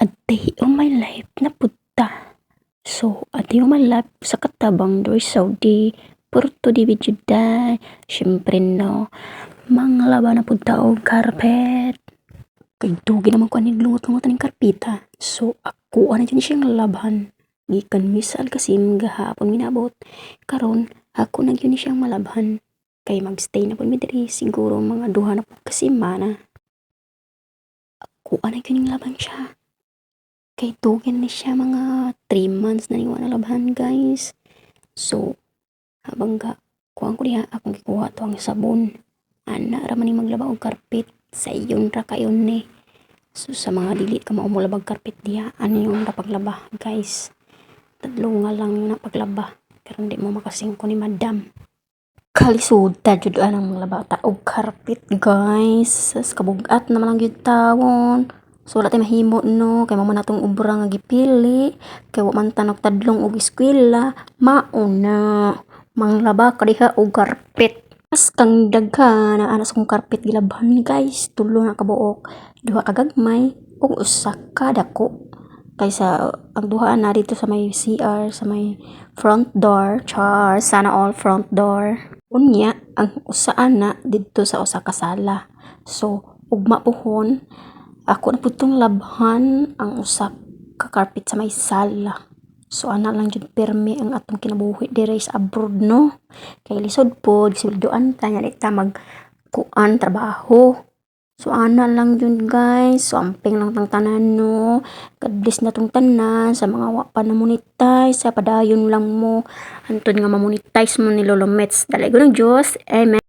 A day of my life na punta. So, a day of my life sa katabang doy Saudi. Porto di Bijuday. Siyempre no, manglaba na punta og carpet. Kay dugi naman ko aning lungot-lungot aning karpita. So, ako ano dyan siyang labhan. Gikan misal kasi gahapon minabot. Karon ako na yun siyang malabhan. Kay magstay na po mi diri siguro mga duha na po kasimana. Ako ano yun laban siya. Kay tugin ni siya mga 3 months na niwa na labhan guys. So, habang kuhaan ko diha akong gikuha to ang sabon. Ana ra man ni maglaba og karpet. Sa iyon ra kayon ni. So, sa mga dili ka mao mulabag karpet diha, ano yung ra paglaba guys. Tadlo nga lang yung napaglaba. Pero hindi mo makasingko ni madam. Kalisuda jud anang maglaba ta og karpet guys. Sas kabugat naman ang gyud tawon. So wala tayo mahimo no, kay mamo natong ubra nga gipili, kay wa man tanog tadlong og eskwela, mauna manglaba ka diha og karpet. Mas kang daghan na anas kong karpet gilabhan guys, tulo na kabuok, duha ka gagmay ug usa ka dako. Kaysa ang duha na dito sa may CR, sa may front door, char, sana all front door. Unya, ang usa ana dito sa usa ka sala. So, ugma pohon, ako na putong labhan ang usa ka carpet sa may sala. So ana lang jud permi ang atong kinabuhi dire sa abroad no. Kay lisod po gisulduan ta nya ta mag kuan trabaho. So ana lang jud guys. So amping lang tang tanan no. God bless na tong tanan sa mga wa pa na monetize, sa padayon lang mo antud nga ma-monetize mo ni Lolo Mets. Dalay ko ng Diyos. Amen.